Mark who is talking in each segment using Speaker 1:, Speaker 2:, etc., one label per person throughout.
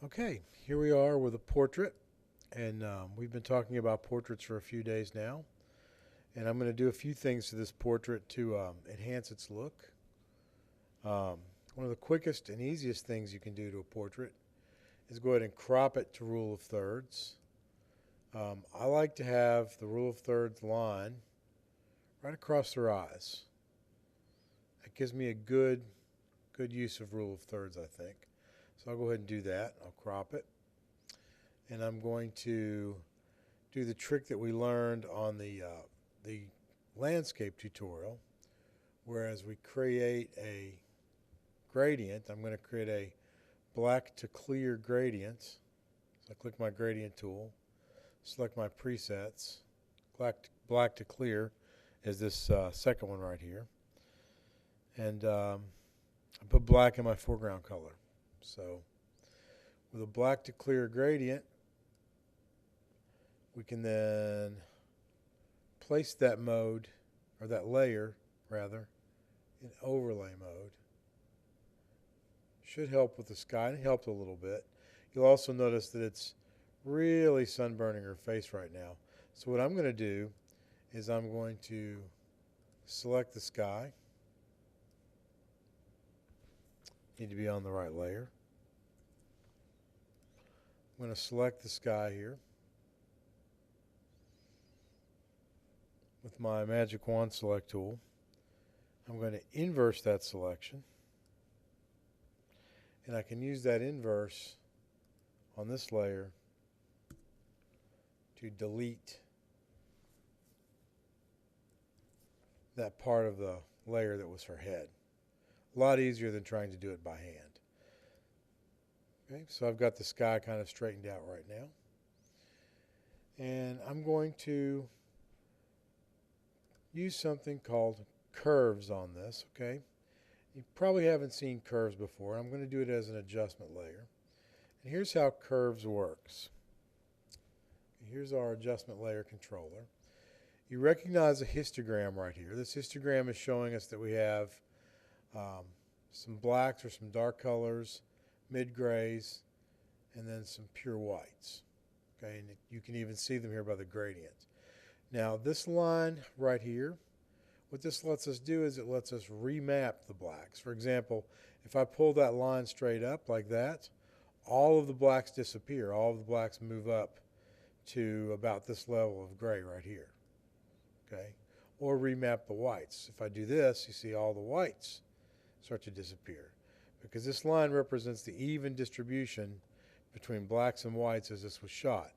Speaker 1: Okay, here we are with a portrait, and we've been talking about portraits for a few days now. And I'm going to do a few things to this portrait to enhance its look. Um, One of the quickest and easiest things you can do to a portrait is go ahead and crop it to rule of thirds. I like to have the rule of thirds line right across their eyes. That gives me a good use of rule of thirds, I think. So I'll go ahead and do that. I'll crop it. And I'm going to do the trick that we learned on the landscape tutorial, whereas we create a gradient. I'm going to create a black to clear gradient. So I click my gradient tool, select my presets. Black to clear is this second one right here. And I put black in my foreground color. So with a black to clear gradient, we can then place that mode, or that layer rather, in overlay mode. Should help with the sky, and it helped a little bit. You'll also notice that it's really sunburning her face right now. So what I'm going to do is I'm going to select the sky. Need to be on the right layer. I'm going to select the sky here with my magic wand select tool. I'm going to inverse that selection, and I can use that inverse on this layer to delete that part of the layer that was her head. A lot easier than trying to do it by hand. Okay, so I've got the sky kind of straightened out right now. And I'm going to use something called curves on this, okay? You probably haven't seen curves before. I'm going to do it as an adjustment layer. And here's how curves works. Here's our adjustment layer controller. You recognize a histogram right here. This histogram is showing us that we have some blacks or some dark colors, mid-grays, and then some pure whites. Okay, and you can even see them here by the gradient. Now this line right here, what this lets us do is it lets us remap the blacks. For example, if I pull that line straight up like that, all of the blacks disappear. All of the blacks move up to about this level of gray right here. Okay, or remap the whites. If I do this, you see all the whites start to disappear, because this line represents the even distribution between blacks and whites as this was shot.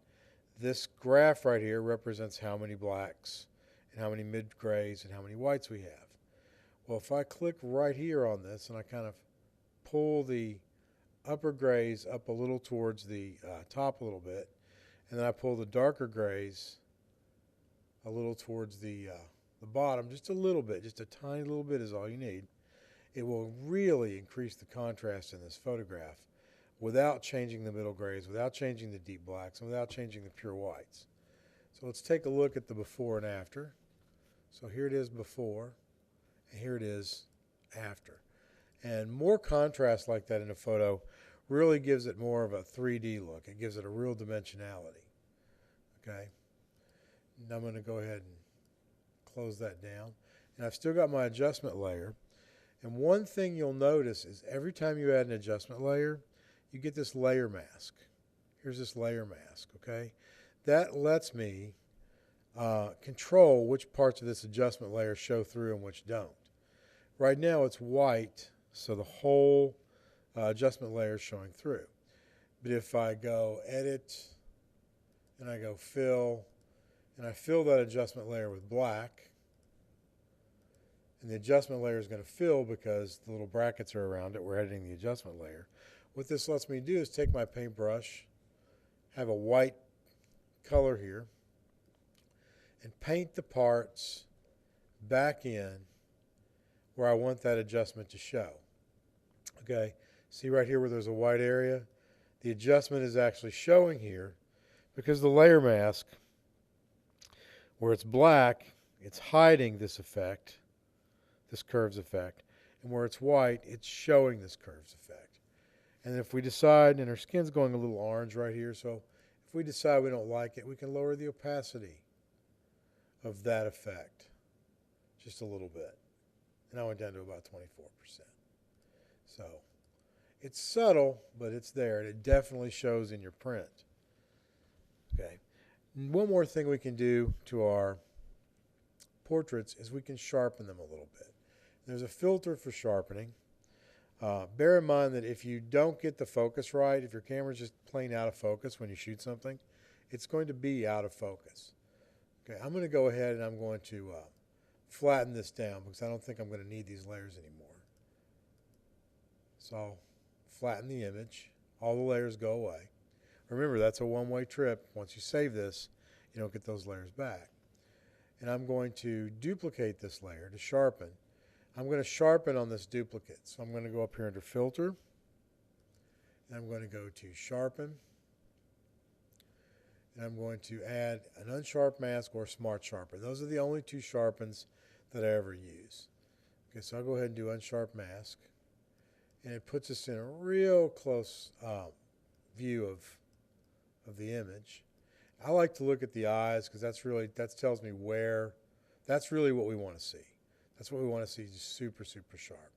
Speaker 1: This graph right here represents how many blacks and how many mid-grays and how many whites we have. Well, if I click right here on this and I kind of pull the upper grays up a little towards the top a little bit, and then I pull the darker grays a little towards the bottom, just a little bit, just a tiny little bit is all you need, it will really increase the contrast in this photograph without changing the middle grays, without changing the deep blacks, and without changing the pure whites. So let's take a look at the before and after. So here it is before, and here it is after. And more contrast like that in a photo really gives it more of a 3D look. It gives it a real dimensionality. Okay? Now I'm going to go ahead and close that down. And I've still got my adjustment layer. And one thing you'll notice is every time you add an adjustment layer, you get this layer mask. Here's this layer mask, okay? That lets me control which parts of this adjustment layer show through and which don't. Right now it's white, so the whole adjustment layer is showing through. But if I go Edit, and I go Fill, and I fill that adjustment layer with black, and the adjustment layer is going to fill because the little brackets are around it. We're editing the adjustment layer. What this lets me do is take my paintbrush, have a white color here, and paint the parts back in where I want that adjustment to show. Okay, see right here where there's a white area? The adjustment is actually showing here because the layer mask, where it's black, it's hiding this effect, this curves effect, and where it's white, it's showing this curves effect. And if we decide, and her skin's going a little orange right here, so if we decide we don't like it, we can lower the opacity of that effect just a little bit. And I went down to about 24%. So it's subtle, but it's there, and it definitely shows in your print. Okay. And one more thing we can do to our portraits is we can sharpen them a little bit. There's a filter for sharpening. Bear in mind that if you don't get the focus right, if your camera's just plain out of focus when you shoot something, it's going to be out of focus. Okay, I'm going to go ahead and I'm going to flatten this down because I don't think I'm going to need these layers anymore. So I'll flatten the image. All the layers go away. Remember, that's a one-way trip. Once you save this, you don't get those layers back. And I'm going to duplicate this layer to sharpen. I'm going to sharpen on this duplicate. So I'm going to go up here under Filter. And I'm going to go to Sharpen. And I'm going to add an unsharp mask or smart sharpen. Those are the only two sharpens that I ever use. Okay, so I'll go ahead and do unsharp mask. And it puts us in a real close view of the image. I like to look at the eyes because that tells me where, that's really what we want to see. That's what we want to see, just super, super sharp.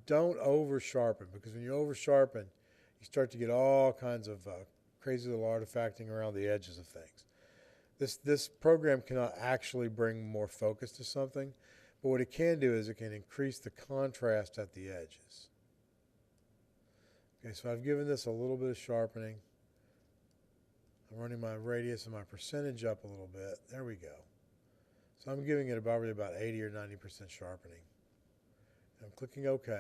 Speaker 1: Don't over sharpen, because when you over sharpen, you start to get all kinds of crazy little artifacting around the edges of things. This program cannot actually bring more focus to something, but what it can do is it can increase the contrast at the edges. Okay, so I've given this a little bit of sharpening. I'm running my radius and my percentage up a little bit. There we go. So I'm giving it probably about 80 or 90% sharpening. I'm clicking OK.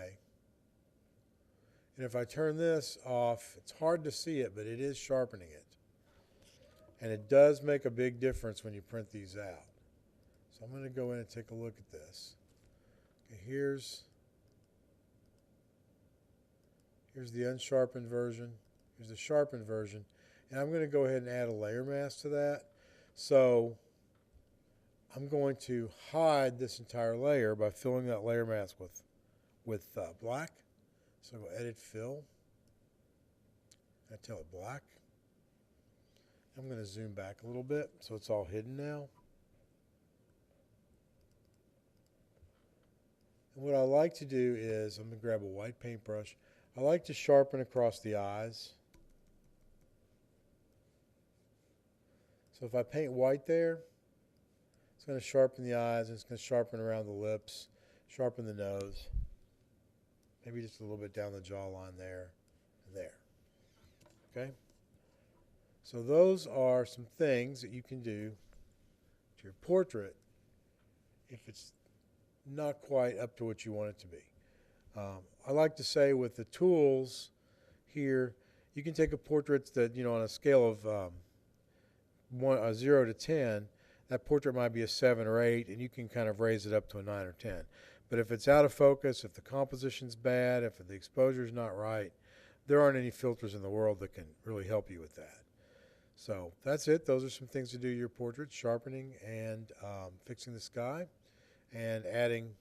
Speaker 1: And if I turn this off, it's hard to see it, but it is sharpening it. And it does make a big difference when you print these out. So I'm going to go in and take a look at this. Okay, here's the unsharpened version. Here's the sharpened version. And I'm going to go ahead and add a layer mask to that. So I'm going to hide this entire layer by filling that layer mask with black. So I'll go Edit Fill. I tell it black. I'm going to zoom back a little bit so it's all hidden now. And what I like to do is, I'm going to grab a white paintbrush. I like to sharpen across the eyes. So if I paint white there, it's going to sharpen the eyes, and it's going to sharpen around the lips, sharpen the nose, maybe just a little bit down the jawline there and there. Okay? So those are some things that you can do to your portrait if it's not quite up to what you want it to be. I like to say with the tools here, you can take a portrait that, on a scale of 0 to 10, that portrait might be a 7 or 8, and you can kind of raise it up to a 9 or 10. But if it's out of focus, if the composition's bad, if the exposure's not right, there aren't any filters in the world that can really help you with that. So that's it. Those are some things to do your portrait: sharpening and fixing the sky, and adding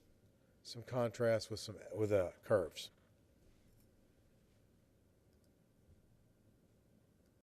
Speaker 1: some contrast with curves.